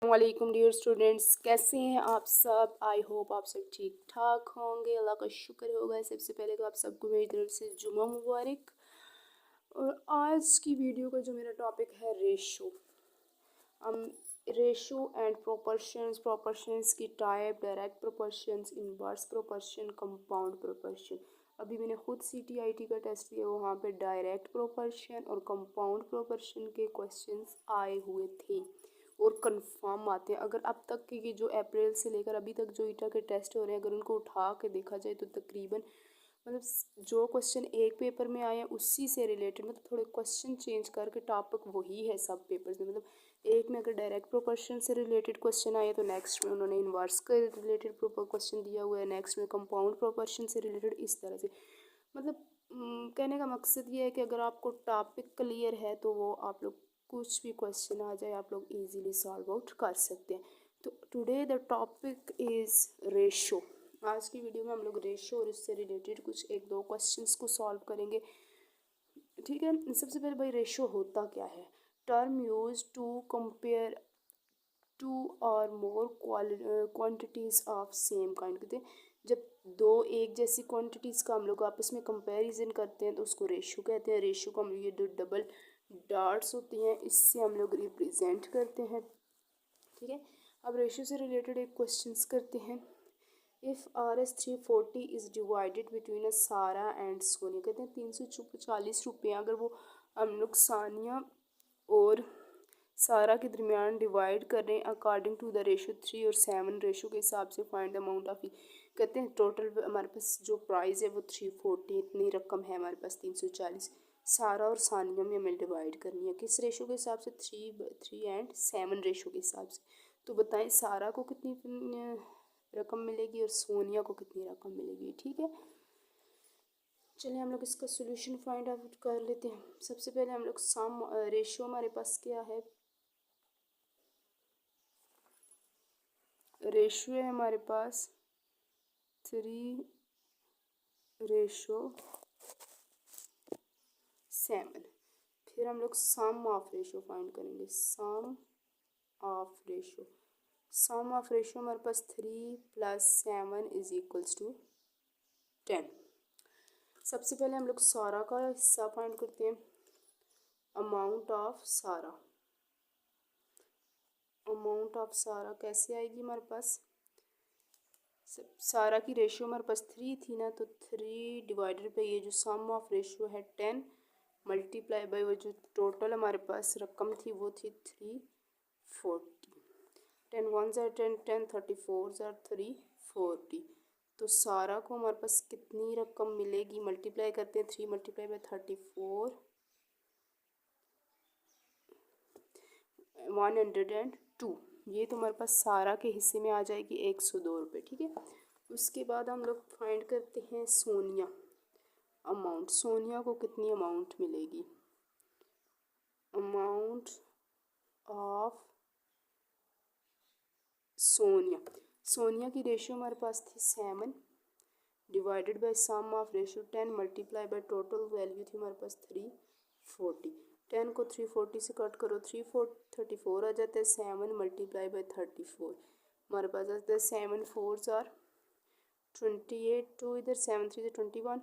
वालेकुम dear students, कैसे हैं आप सब। आई होप आप सब ठीक ठाक होंगे। अल्लाह का शुक्र होगा। सबसे पहले तो आप सबको मेरी तरफ से जुम्मा मुबारक। और आज की वीडियो का जो मेरा टॉपिक है रेशो। हम रेशो एंड प्रोपोर्शंस की type, direct proportions, inverse proportion, compound proportion. अभी मैंने खुद CTIT का टेस्ट दिया, वहाँ पे डायरेक्ट प्रोपोर्शन और कंपाउंड प्रोपोर्शन के क्वेश्चंस आए हुए थे और कंफर्म आते हैं। अगर अब तक के जो अप्रैल से लेकर अभी तक जो ईटा के टेस्ट हो रहे हैं, अगर उनको उठा के देखा जाए तो तकरीबन मतलब जो क्वेश्चन एक पेपर में आए हैं उसी से रिलेटेड, मतलब थोड़े क्वेश्चन चेंज करके टॉपिक वही है सब पेपर्स में। मतलब एक में अगर डायरेक्ट प्रोपोर्शन से रिलेटेड क्वेश्चन आए तो नेक्स्ट में उन्होंने इन्वर्स के रिलेटेड क्वेश्चन दिया हुआ है, नेक्स्ट में कंपाउंड प्रोपोर्शन से रिलेटेड, इस तरह से। मतलब कहने का मकसद ये है कि अगर आपको टॉपिक क्लियर है तो वो आप लोग कुछ भी क्वेश्चन आ जाए आप लोग इजीली सॉल्व आउट कर सकते हैं। तो today the topic is ratio. आज की वीडियो में हम लोग रेशो और इससे रिलेटेड कुछ एक दो क्वेश्चंस को सॉल्व करेंगे, ठीक है। सबसे पहले भाई रेशो होता क्या है। Term use to compare two और more quantities of same kind. कहते हैं जब दो एक जैसी क्वांटिटीज़ का हम लोग आपस में कंपैरिजन करते हैं तो उसको रेशो कहते हैं। रेशो को हम लोग ये जो डबल डॉट्स होती हैं इससे हम लोग रिप्रेजेंट करते हैं, ठीक है। अब रेशो से रिलेटेड एक क्वेश्चंस करते हैं। If RS 340 is divided between a सारा एंड सोनिया। कहते हैं 340 रुपये अगर वो हम लोग सानिया और सारा के दरमियान डिवाइड कर रहे हैं अकॉर्डिंग टू द रेशो 3 और 7 रेशो के हिसाब से फाइंड द अमाउंट ऑफ। कहते हैं टोटल हमारे पास जो प्राइस है वो 340, इतनी रकम है हमारे पास 340। सारा और सानिया में हमें डिवाइड करनी है किस रेशो के हिसाब से, 3 एंड 7 रेशो के हिसाब से। तो बताएं सारा को कितनी रकम मिलेगी और सोनिया को कितनी रकम मिलेगी, ठीक है। चलिए हम लोग इसका सोल्यूशन फाइंड आउट कर लेते हैं। सबसे पहले हम लोग सम रेशो हमारे पास क्या है, रेशो है हमारे पास 3:7। फिर हम लोग सम ऑफ रेशो फाइंड करेंगे। सम ऑफ रेशो हमारे पास 3 + 7 = 10। सबसे पहले हम लोग सारा का हिस्सा फाइंड करते हैं। अमाउंट ऑफ सारा कैसे आएगी हमारे पास। सारा की रेशियो हमारे पास 3 थी ना, तो 3 डिवाइडेड बाई ये जो सम ऑफ रेशियो है 10 मल्टीप्लाई बाई वो जो टोटल हमारे पास रकम थी वो थी 340। 10 1 ज़ार 10, 10 34 ज़ार 340। तो सारा को हमारे पास कितनी रकम मिलेगी, मल्टीप्लाई करते हैं 3 मल्टीप्लाई बाई 34 102। ये तो हमारे पास सारा के हिस्से में आ जाएगी 102 रुपये, ठीक है। उसके बाद हम लोग फाइंड करते हैं सोनिया अमाउंट। सोनिया को कितनी अमाउंट मिलेगी। अमाउंट ऑफ सोनिया की रेशियो हमारे पास थी 7 divided by sum of ratio 10 multiply by total value थी हमारे पास 340। 10 को 340 से कट करो 34 आ जाता है। 7 मल्टीप्लाई बाय 34 हमारे पास आता है 7 4 ज़ार 28, 2 इधर 7 3 से 21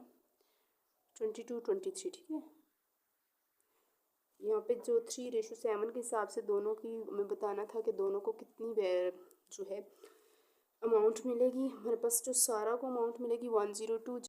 22 23, ठीक है। यहाँ पे जो 3:7 के हिसाब से दोनों की हमें बताना था कि दोनों को कितनी जो है अमाउंट मिलेगी। हमारे पास जो सारा को अमाउंट मिलेगी 102